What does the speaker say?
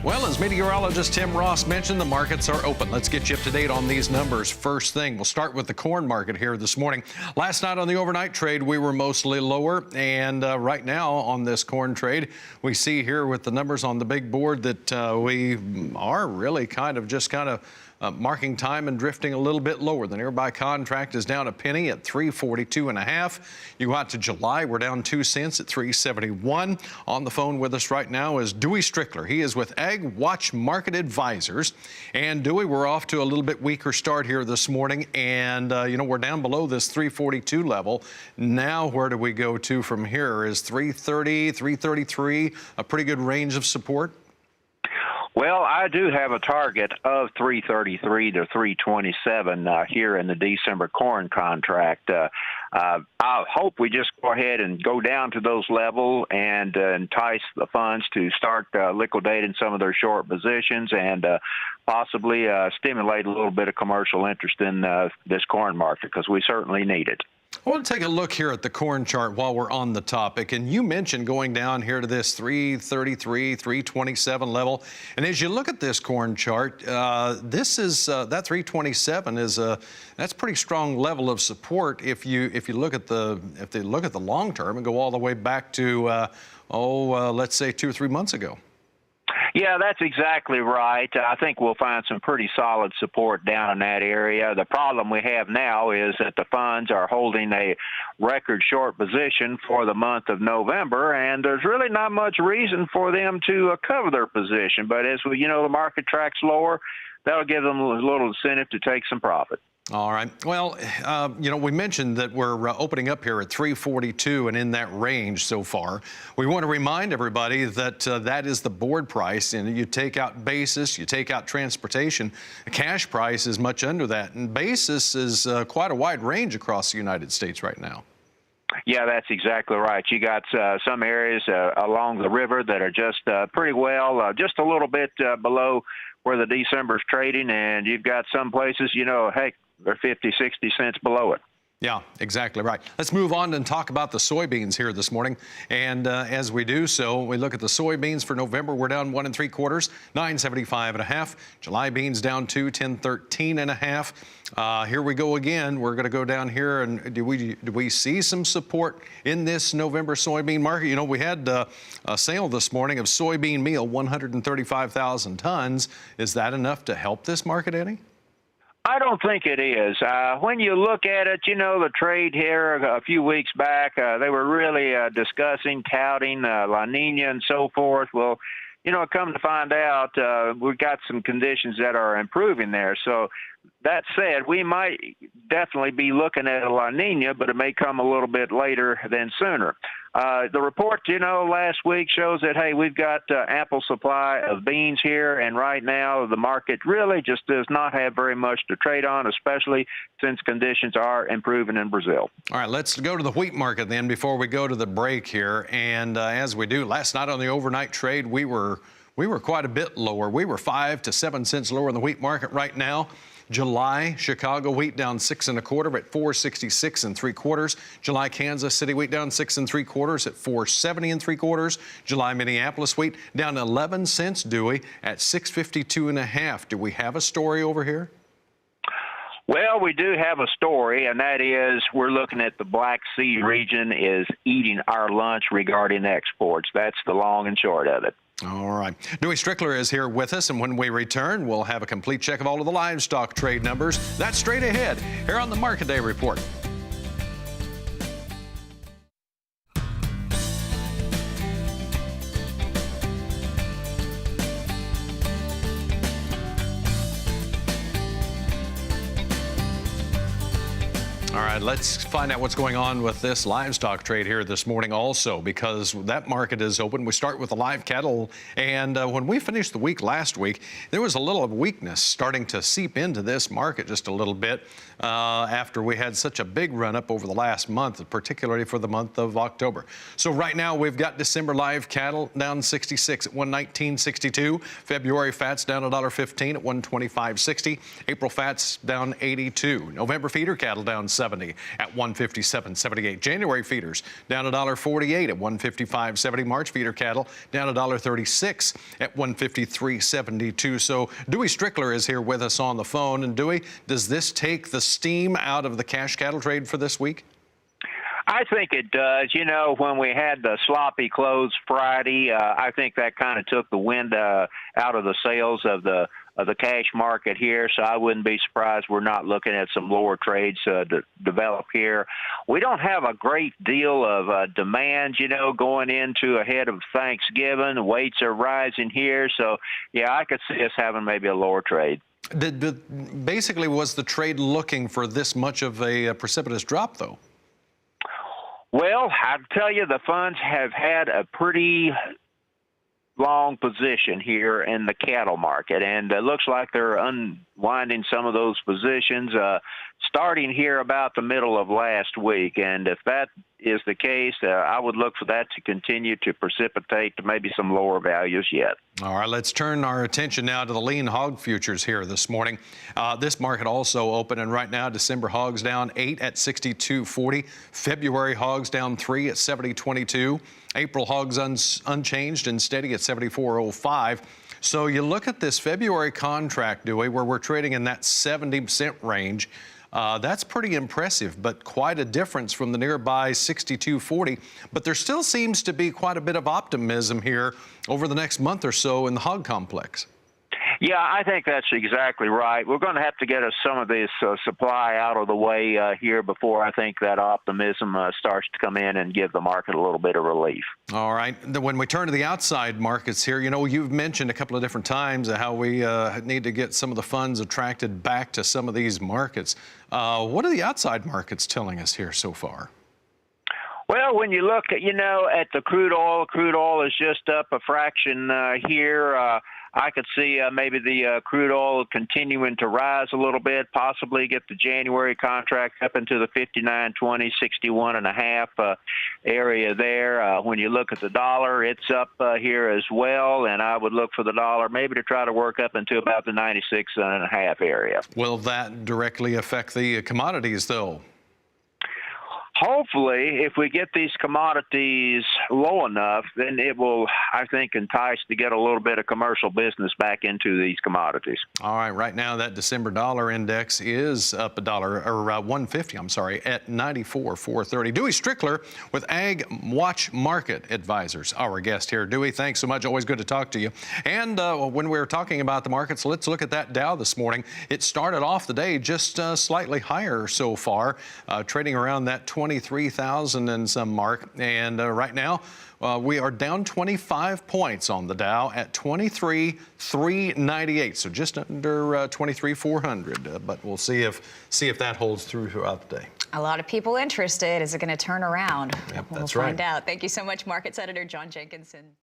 Well, as meteorologist Tim Ross mentioned, the markets are open. Let's get you up to date on these numbers. First thing, we'll start with the corn market here this morning. Last night on the overnight trade, we were mostly lower. And right now on this corn trade, we see here with the numbers on the big board that we are really kind of marking time and drifting a little bit lower. The nearby contract is down a penny at 342.5. You go out to July, we're down 2 cents at 371. On the phone with us right now is DeweyStrickler. He is with AgWatch Market Advisors. And Dewey, we're off to a little bit weaker start here this morning. And, we're down below this 342 level. Now, where do we go to from here? Is 330, 333 a pretty good range of support? Well, I do have a target of 333 to 327 here in the December corn contract. I hope we just go ahead and go down to those levels and entice the funds to start liquidating some of their short positions and possibly stimulate a little bit of commercial interest in this corn market, because we certainly need it. I want to take a look here at the corn chart while we're on the topic. And you mentioned going down here to this 333, 327 level. And as you look at this corn chart, this is that 327 is that's pretty strong level of support if you look at the long term and go all the way back to let's say 2 or 3 months ago. Yeah, that's exactly right. I think we'll find some pretty solid support down in that area. The problem we have now is that the funds are holding a record short position for the month of November, and there's really not much reason for them to cover their position. But as the market tracks lower, that'll give them a little incentive to take some profit. All right. Well, we mentioned that we're opening up here at 342 and in that range so far. We want to remind everybody that that is the board price, and you take out basis, you take out transportation. The cash price is much under that, and basis is quite a wide range across the United States right now. Yeah, that's exactly right. You got some areas along the river that are just pretty well, just a little bit below where the December's trading, and you've got some places, hey, they're 50, 60 cents below it. Yeah, exactly right. Let's move on and talk about the soybeans here this morning. And as we do so, we look at the soybeans for November. We're down 1 3/4, 975.5. July beans down 2, 1013.5. Here we go again. We're going to go down here, and do we see some support in this November soybean market? We had a sale this morning of soybean meal, 135,000 tons. Is that enough to help this market any? I don't think it is. When you look at it, the trade here a few weeks back, they were really discussing, touting La Nina and so forth. Well, come to find out, we've got some conditions that are improving there. So that said, we might definitely be looking at a La Nina, but it may come a little bit later than sooner. The report, last week shows that, hey, we've got ample supply of beans here, and right now the market really just does not have very much to trade on, especially since conditions are improving in Brazil. All right, let's go to the wheat market then before we go to the break here. And as we do, last night on the overnight trade, we were quite a bit lower. We were 5 to 7 cents lower in the wheat market right now. July, Chicago wheat down 6 1/4 at 466 3/4. July, Kansas City wheat down 6 3/4 at 470 3/4. July, Minneapolis wheat down 11 cents, Dewey, at 652.5. Do we have a story over here? Well, we do have a story, and that is we're looking at the Black Sea region is eating our lunch regarding exports. That's the long and short of it. All right. DeweyStrickler is here with us, and when we return, we'll have a complete check of all of the livestock trade numbers. That's straight ahead here on the Market Day Report. All right, let's find out what's going on with this livestock trade here this morning also, because that market is open. We start with the live cattle, and when we finished the week last week, there was a little of weakness starting to seep into this market just a little bit after we had such a big run up over the last month, particularly for the month of October. So right now we've got December live cattle down 66 at 119.62. February fats down $1.15 at 125.60. April fats down 82. November feeder cattle down 70 February at $157.78. January feeders down $1.48 at $155.70. March feeder cattle down $1.36 at $153.72. So DeweyStrickler is here with us on the phone. And Dewey, does this take the steam out of the cash cattle trade for this week? I think it does. You know, when we had the sloppy close Friday, I think that kind of took the wind out of the sails of the cash market here. So I wouldn't be surprised we're not looking at some lower trades to develop here. We don't have a great deal of demand, you know, going into ahead of Thanksgiving. The weights are rising here. So, yeah, I could see us having maybe a lower trade. Basically, was the trade looking for this much of a precipitous drop, though? Well, I'll tell you, the funds have had a pretty long position here in the cattle market, and it looks like they're unwinding some of those positions starting here about the middle of last week. And if that is the case, I would look for that to continue to precipitate to maybe some lower values yet. All right, let's turn our attention now to the lean hog futures here this morning. This market also open, and right now December hogs down 8 at 62.40. February hogs down 3 at 70.22. April hogs unchanged and steady at 74.05. So you look at this February contract, Dewey, where we're trading in that 70-cent range. That's pretty impressive, but quite a difference from the nearby 62.40. But there still seems to be quite a bit of optimism here over the next month or so in the hog complex. Yeah, I think that's exactly right. We're going to have to get us some of this supply out of the way here before I think that optimism starts to come in and give the market a little bit of relief. All right. When we turn to the outside markets here, you know, you've mentioned a couple of different times how we need to get some of the funds attracted back to some of these markets. What are the outside markets telling us here so far? Well, when you look at, you know, at the crude oil is just up a fraction here. I could see maybe the crude oil continuing to rise a little bit, possibly get the January contract up into the 59.20, 61.5 area there. When you look at the dollar, it's up here as well, and I would look for the dollar maybe to try to work up into about the 96.5 area. Will that directly affect the commodities, though? Hopefully, if we get these commodities low enough, then it will, I think, entice to get a little bit of commercial business back into these commodities. All right, right now that December dollar index is up a dollar, or 150, I'm sorry, at 94.430. DeweyStrickler with AgWatch Market Advisors, our guest here. Dewey, thanks so much. Always good to talk to you. And when we were talking about the markets, let's look at that Dow this morning. It started off the day just slightly higher so far, trading around that 23,000 and some mark, and right now we are down 25 points on the Dow at 23,398, so just under 23,400. But we'll see if that holds throughout the day. A lot of people interested. Is it going to turn around? Yep, we'll that's right. Find out. Thank you so much, Markets Editor John Jenkinson.